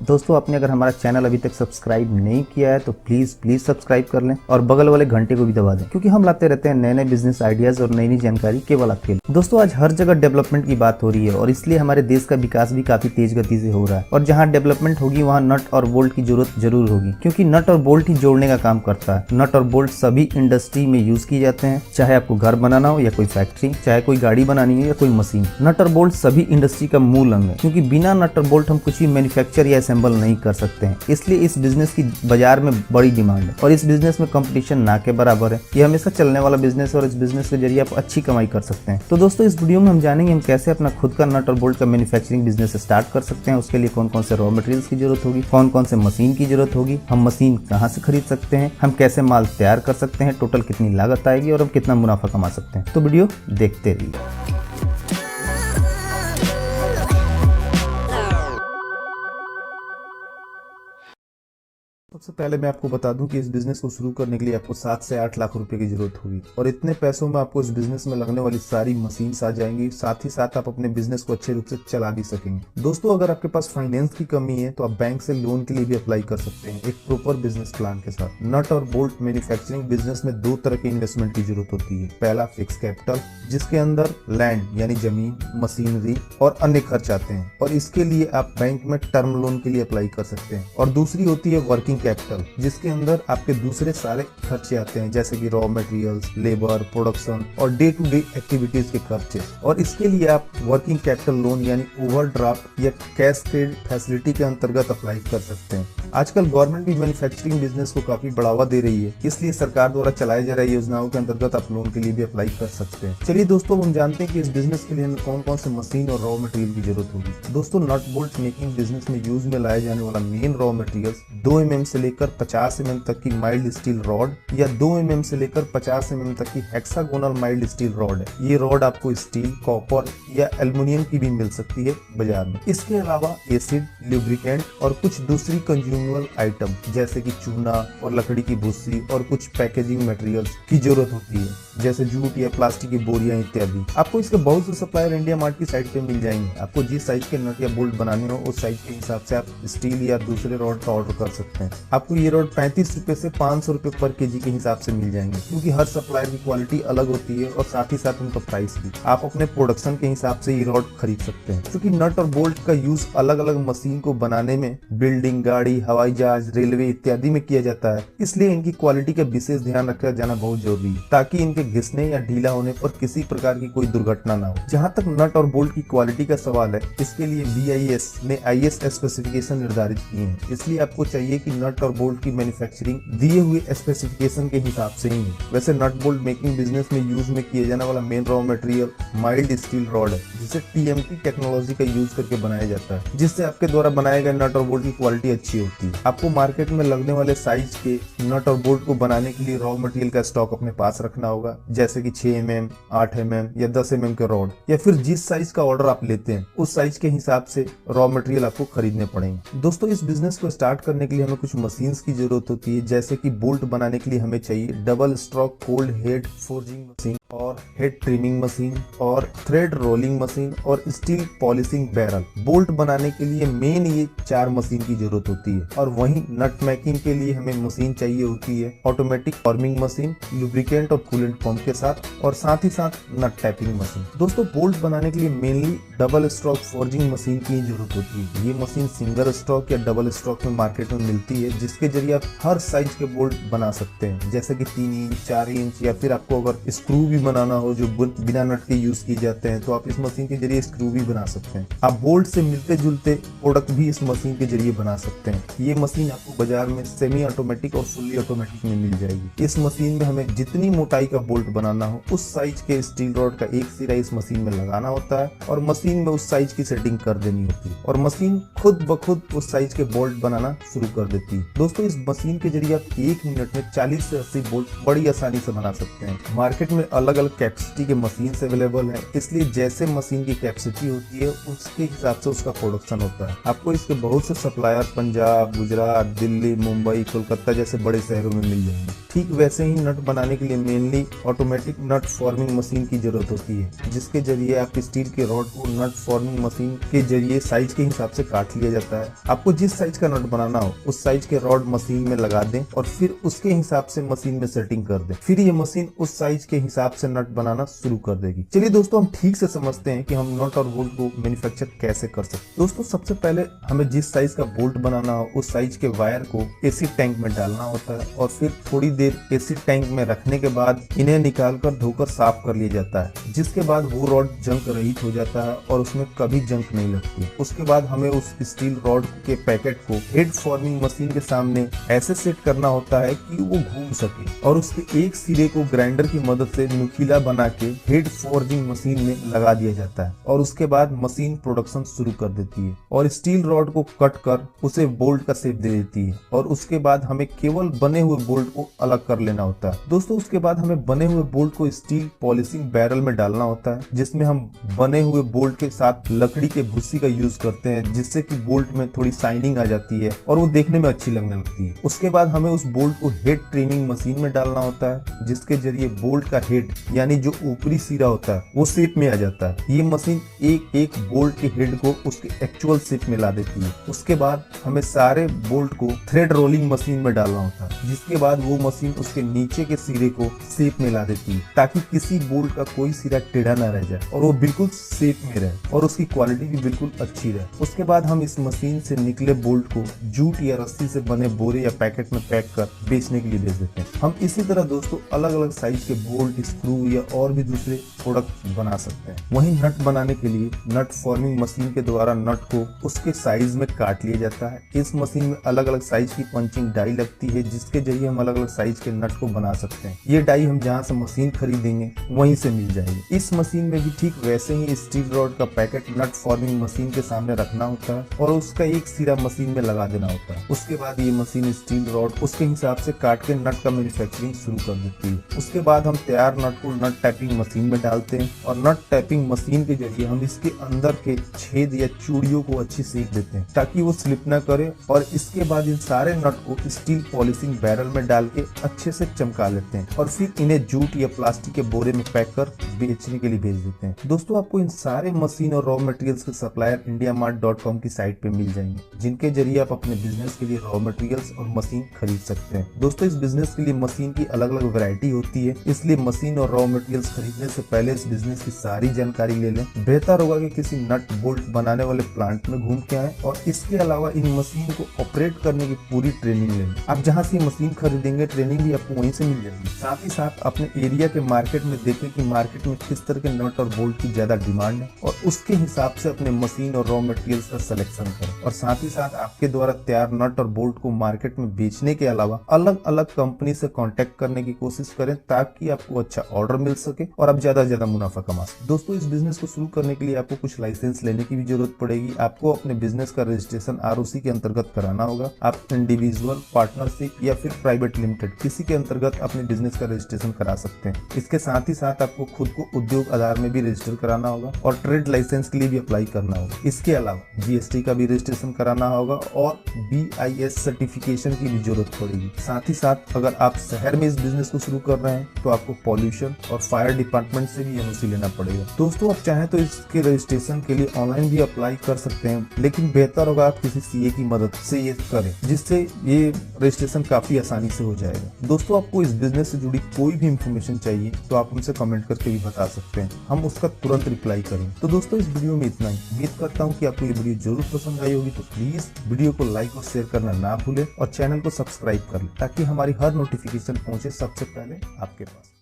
दोस्तों आपने अगर हमारा चैनल अभी तक सब्सक्राइब नहीं किया है तो प्लीज सब्सक्राइब कर लें और बगल वाले घंटे को भी दबा दें, क्योंकि हम लाते रहते हैं नए नए बिजनेस आइडियाज और नई नई जानकारी केवल आपके लिए। दोस्तों आज हर जगह डेवलपमेंट की बात हो रही है और इसलिए हमारे देश का विकास भी काफी तेज गति से हो रहा है। और जहाँ डेवलपमेंट होगी वहाँ नट और बोल्ट की जरूरत जरूर होगी, क्योंकि नट और बोल्ट ही जोड़ने का काम करता है। नट और बोल्ट सभी इंडस्ट्री में यूज किए जाते हैं, चाहे आपको घर बनाना हो या कोई फैक्ट्री, चाहे कोई गाड़ी बनानी हो या कोई मशीन। नट और बोल्ट सभी इंडस्ट्री का मूल अंग है, क्योंकि बिना नट और बोल्ट हम कुछ भी मैन्युफैक्चर या असेंबल नहीं कर सकते हैं। इसलिए इस बिजनेस की बाजार में बड़ी डिमांड है और इस बिजनेस में कंपटीशन ना के बराबर है। ये हमेशा चलने वाला बिजनेस है और इस बिजनेस के जरिए आप अच्छी कमाई कर सकते हैं। तो दोस्तों इस वीडियो में हम जानेंगे हम कैसे अपना खुद का नट और बोल्ट का मैन्युफैक्चरिंग बिजनेस स्टार्ट कर सकते हैं। उसके लिए कौन कौन से रॉ मटेरियल्स की जरूरत होगी, कौन कौन से मशीन की जरूरत होगी, हम मशीन कहाँ से खरीद सकते हैं, हम कैसे माल तैयार कर सकते हैं, टोटल कितनी लागत आएगी और हम कितना मुनाफा कमा सकते हैं। तो वीडियो देखते रहिए। सबसे पहले मैं आपको बता दूं कि इस बिजनेस को शुरू करने के लिए आपको 7 से 8 लाख रुपए की जरूरत होगी और इतने पैसों में आपको इस बिजनेस में लगने वाली सारी मशीन्स आ जाएंगी। साथ ही साथ आप अपने बिजनेस को अच्छे रूप से चला भी सकेंगे। दोस्तों अगर आपके पास फाइनेंस की कमी है तो आप बैंक से लोन के लिए भी अप्लाई कर सकते हैं, एक प्रॉपर बिजनेस प्लान के साथ। नट और बोल्ट मैन्युफैक्चरिंग बिजनेस में दो तरह के इन्वेस्टमेंट की जरूरत होती है। पहला फिक्स कैपिटल, जिसके अंदर लैंड यानी जमीन, मशीनरी और अन्य खर्च आते हैं और इसके लिए आप बैंक में टर्म लोन के लिए अप्लाई कर सकते हैं। और दूसरी होती है वर्किंग कैपिटल, जिसके अंदर आपके दूसरे सारे खर्चे आते हैं, जैसे कि रॉ मटेरियल्स, लेबर, प्रोडक्शन और डे टू डे एक्टिविटीज के खर्चे। और इसके लिए आप वर्किंग कैपिटल लोन यानी ओवरड्राफ्ट या कैश क्रेडिट फैसिलिटी के अंतर्गत अप्लाई कर सकते हैं। आजकल गवर्नमेंट भी मैन्युफैक्चरिंग बिजनेस को काफी बढ़ावा दे रही है, इसलिए सरकार द्वारा चलाई जा रही योजनाओं के अंतर्गत आप लोन के लिए भी अप्लाई कर सकते हैं। चलिए दोस्तों हम जानते हैं कि इस बिजनेस के लिए हमें कौन कौन से मशीन और रॉ मटेरियल की जरूरत होगी। दोस्तों नट बोल्ट मेकिंग बिजनेस में यूज में लाया जाने वाला मेन रॉ मटेरियल्स 2 mm से लेकर 50 mm तक की माइल्ड स्टील रॉड या 2 mm से लेकर 50 mm तक की हेक्सागोनल माइल्ड स्टील रॉड है। ये रॉड आपको स्टील, कॉपर या एल्युमिनियम की भी मिल सकती है बाजार में। इसके अलावा एसिड, लुब्रिकेंट और कुछ दूसरी कंज्यूमेबल आइटम जैसे कि चूना और लकड़ी की भुस्सी और कुछ पैकेजिंग मटेरियल्स की जरूरत होती है, जैसे जूट या प्लास्टिक की बोरियां इत्यादि। आपको इसके बहुत से सप्लायर इंडिया मार्ट की साइट पे मिल जाएंगे। आपको जिस साइज के नट या बोल्ट बनाने हो उस साइज के हिसाब से आप स्टील या दूसरे रॉड का ऑर्डर कर सकते हैं। आपको ये रॉड 35 रुपए से 500 रुपए पर केजी के हिसाब से मिल जाएंगे, क्योंकि हर सप्लायर की क्वालिटी अलग होती है और साथ ही साथ उनका प्राइस भी। आप अपने प्रोडक्शन के हिसाब से ये रॉड खरीद सकते हैं। क्योंकि नट और बोल्ट का यूज अलग अलग मशीन को बनाने में बिल्डिंग, गाड़ी, हवाई जहाज, रेलवे इत्यादि में किया जाता है, इसलिए इनकी क्वालिटी का विशेष ध्यान रखा जाना बहुत जरूरी है, ताकि इनके घिसने या ढीला होने पर किसी प्रकार की कोई दुर्घटना ना हो। जहाँ तक नट और बोल्ट की क्वालिटी का सवाल है, इसके लिए BIS ने IS स्पेसिफिकेशन निर्धारित किए हैं, इसलिए आपको चाहिए कि नट और बोल्ट की मैन्युफैक्चरिंग दिए हुए स्पेसिफिकेशन के हिसाब से ही है। वैसे नट बोल्ट मेकिंग बिजनेस में यूज में किए जाने वाला main raw material mild steel rod है, जिसे TMT टेक्नोलॉजी का यूज करके बनाया जाता है, जिससे आपके द्वारा बनाए गए नट और बोल्ट की क्वालिटी अच्छी होती है। आपको मार्केट में लगने वाले साइज के नट और बोल्ट को बनाने के लिए रॉ मटेरियल का स्टॉक अपने पास रखना होगा, जैसे कि 6 mm, 8 mm या 10 mm के रॉड, या फिर जिस साइज का ऑर्डर आप लेते हैं उस साइज के हिसाब से रॉ मटेरियल आपको खरीदने पड़ेंगे। दोस्तों इस बिजनेस को स्टार्ट करने के लिए हमें कुछ मशीन्स की जरूरत होती है, जैसे कि बोल्ट बनाने के लिए हमें चाहिए double stroke cold head forging machine और हेड ट्रिमिंग मशीन और थ्रेड रोलिंग मशीन और स्टील पॉलिशिंग बैरल। बोल्ट बनाने के लिए मेन ये 4 मशीन की जरूरत होती है। और वहीं नट मेकिंग के लिए हमें मशीन चाहिए होती है ऑटोमेटिक फॉर्मिंग मशीन, लुब्रिकेंट और कूलेंट पंप के साथ, और साथ ही साथ नट टैपिंग मशीन। दोस्तों बोल्ट बनाने के लिए mainly double stroke forging machine की जरूरत होती है। ये मशीन सिंगल स्ट्रोक या डबल स्ट्रोक में मार्केट में मिलती है, जिसके जरिए आप हर साइज के बोल्ट बना सकते हैं, जैसे कि 3 इंच, 4 इंच, या फिर आपको अगर स्क्रू भी बनाना हो जो बिना नट के यूज किए जाते हैं तो आप इस मशीन के जरिए स्क्रू भी बना सकते हैं। आप बोल्ट से मिलते जुलते प्रोडक्ट भी इस मशीन के जरिए बना सकते हैं। ये मशीन आपको बाजार में सेमी ऑटोमेटिक और फुल्ली ऑटोमेटिक में मिल जाएगी। इस मशीन में हमें जितनी मोटाई का बोल्ट बनाना हो उस साइज के स्टील रॉड का एक सिरा इस मशीन में लगाना होता है और मशीन में उस साइज की सेटिंग कर देनी होती है और मशीन खुद ब खुद उस साइज के बोल्ट बनाना शुरू कर देती है। दोस्तों इस मशीन के जरिए आप 1 मिनट में 40 से 80 बोल्ट बड़ी आसानी से बना सकते हैं। मार्केट में अलग अलग अलग कैपेसिटी के मशीन अवेलेबल है, इसलिए जैसे मशीन की कैपेसिटी होती है उसके हिसाब से उसका प्रोडक्शन होता है। आपको इसके बहुत से सप्लायर पंजाब, गुजरात, दिल्ली, मुंबई, कोलकाता जैसे बड़े शहरों में मिल जाएंगे। ठीक वैसे ही नट बनाने के लिए मेनली ऑटोमेटिक नट फॉर्मिंग मशीन की जरूरत होती है, जिसके जरिए आप स्टील के रॉड को नट फॉर्मिंग मशीन के जरिए साइज के हिसाब से काट लिया जाता है। आपको जिस साइज का नट बनाना हो उस साइज के रॉड मशीन में लगा दें और फिर उसके हिसाब से मशीन में सेटिंग कर दें। फिर ये मशीन उस साइज के हिसाब से नट बनाना शुरू कर देगी। चलिए दोस्तों, हम ठीक से समझते हैं कि हम नट और बोल्ट को मैन्युफैक्चर कैसे कर सकते हैं। दोस्तों, सबसे पहले हमें जिस साइज का बोल्ट बनाना हो उस साइज के वायर को एसिड टैंक में डालना होता है और फिर थोड़ी देर एसिड टैंक में रखने के बाद इन्हें निकालकर धोकर साफ कर लिया जाता है, जिसके बाद वो रॉड जंग रहित हो जाता है और उसमें कभी जंग नहीं लगती। उसके बाद हमें उस स्टील रॉड के पैकेट को हेड फॉर्मिंग मशीन के सामने ऐसे सेट करना होता है कि वो घूम सके और उसके एक सिरे को ग्राइंडर की मदद से नुकीला बना के हेड फॉर्जिंग मशीन में लगा दिया जाता है और उसके बाद मशीन प्रोडक्शन शुरू कर देती है और स्टील रॉड को कट कर उसे बोल्ट का शेप दे देती है और उसके बाद हमें केवल बने हुए बोल्ट को अलग कर लेना होता है। दोस्तों, उसके बाद हमें बने हुए बोल्ट को स्टील पॉलिशिंग बैरल में डालना होता है, जिसमें हम बने हुए बोल्ट के साथ लकड़ी के भूसी का यूज करते हैं, जिससे कि बोल्ट में थोड़ी शाइनिंग आ जाती है और वो देखने में अच्छी लगने लगती है। उसके बाद हमें उस बोल्ट को हेड ट्रिमिंग मशीन में डालना होता है, जिसके जरिए बोल्ट का हेड यानी जो ऊपरी सिरा होता है वो शेप में आ जाता है। ये मशीन एक एक बोल्ट के हेड को उसके एक्चुअल शेप में ला देती है। उसके बाद हमें सारे बोल्ट को थ्रेड रोलिंग मशीन में डालना होता है, जिसके बाद वो मशीन उसके नीचे के सिरे को शेप में ला देती है, ताकि किसी बोल्ट का कोई सिरा टेढ़ा ना रह जाए और वो बिल्कुल शेप में रहे और उसकी क्वालिटी भी बिल्कुल अच्छी रहे। उसके बाद हम इस मशीन से निकले बोल्ट को जूट या रस्सी से बने बोरे या पैकेट में पैक कर बेचने के लिए भेज देते हैं। हम इसी तरह दोस्तों अलग अलग साइज के बोल्ट, स्क्रू या और भी दूसरे प्रोडक्ट बना सकते हैं। वहीं नट बनाने के लिए नट फॉर्मिंग मशीन के द्वारा नट को उसके साइज में काट लिया जाता है। इस मशीन में अलग अलग साइज की पंचिंग डाई लगती है, जिसके जरिए हम अलग अलग साइज के नट को बना सकते हैं। ये डाई हम जहाँ से मशीन खरीदेंगे वहीं से मिल जाएगी। इस मशीन में भी ठीक वैसे ही स्टील रॉड का पैकेट नट फॉर्मिंग मशीन के सामने रखना होता है और उसका एक सिरा मशीन में लगा देना होता है। उसके बाद ये मशीन स्टील रॉड उसके हिसाब से काट के नट का मैन्युफैक्चरिंग शुरू कर देती है। उसके बाद हम तैयार नट को नट टैपिंग मशीन में डालते हैं और नट टैपिंग मशीन के जरिए हम इसके अंदर के छेद या चूड़ियों को अच्छी सेक देते हैं ताकि वो स्लिप ना करे और इसके बाद इन सारे नट को स्टील पॉलिशिंग बैरल में डाल के अच्छे से चमका लेते हैं और फिर इन्हें जूट या प्लास्टिक के बोरे में पैक कर बेचने के लिए भेज देते हैं। दोस्तों, आपको इन सारे मशीन और रॉ मटेरियल्स के सप्लायर indiamart.com की साइट पे मिल जाएंगे, जिनके जरिए आप अपने बिजनेस के लिए रॉ मटेरियल्स और मशीन खरीद सकते हैं। दोस्तों, इस बिजनेस के लिए मशीन की अलग अलग वैरायटी होती है, इसलिए मशीन और रॉ मटेरियल्स खरीदने से पहले इस बिजनेस की सारी जानकारी ले लें। बेहतर होगा कि किसी नट बोल्ट बनाने वाले प्लांट में घूम के आए और इसके अलावा इन मशीन को ऑपरेट करने की पूरी ट्रेनिंग लें। आप जहाँ से मशीन खरीदेंगे ट्रेनिंग भी आपको वहीं से मिल जाएगी। साथ ही साथ अपने एरिया के मार्केट में देखें कि मार्केट में किस तरह के नट और बोल्ट की ज्यादा डिमांड है और उसके हिसाब से अपने मशीन और रॉ मटेरियल्स का सिलेक्शन करें। और साथ ही साथ आपके द्वारा तैयार नट और बोल्ट को मार्केट में बेचने के अलावा अलग अलग कंपनी से कांटेक्ट करने की कोशिश करें, ताकि आपको अच्छा ऑर्डर मिल सके और आप ज्यादा से ज्यादा मुनाफा कमा सके। दोस्तों, इस बिजनेस को शुरू करने के लिए आपको कुछ लाइसेंस लेने की भी जरूरत पड़ेगी। आपको अपने बिजनेस का रजिस्ट्रेशन ROC के अंतर्गत कराना होगा। आप इंडिविजुअल, पार्टनरशिप या फिर प्राइवेट लिमिटेड किसी के अंतर्गत अपने बिजनेस का रजिस्ट्रेशन करा सकते हैं। इसके साथ ही साथ आपको खुद को उद्योग आधार में भी रजिस्टर कराना होगा और ट्रेड लाइसेंस के लिए भी अप्लाई करना होगा। इसके अलावा GST का भी रजिस्ट्रेशन कराना होगा और BIS सर्टिफिकेशन की भी जरूरत पड़ेगी। साथ ही साथ अगर आप शहर में इस बिजनेस को शुरू कर रहे हैं तो आपको पॉल्यूशन और फायर डिपार्टमेंट से भी NOC लेना पड़ेगा। दोस्तों, आप चाहें तो इसके रजिस्ट्रेशन के लिए ऑनलाइन भी अप्लाई कर सकते हैं, लेकिन बेहतर होगा आप किसी CA की मदद से ये करें, जिससे ये रजिस्ट्रेशन काफी आसानी से हो जाएगा। दोस्तों, आपको इस बिजनेस से जुड़ी कोई भी इंफॉर्मेशन चाहिए तो आप हमसे कमेंट करके भी बता सकते हैं, हम उसका तुरंत रिप्लाई करें। तो दोस्तों, इस वीडियो में इतना ही। उम्मीद करता हूँ कि आपको ये वीडियो जरूर पसंद आई होगी, तो प्लीज वीडियो को लाइक और शेयर करना ना भूलें और चैनल को सब्सक्राइब कर लें, ताकि हमारी हर नोटिफिकेशन पहुंचे सबसे पहले आपके पास।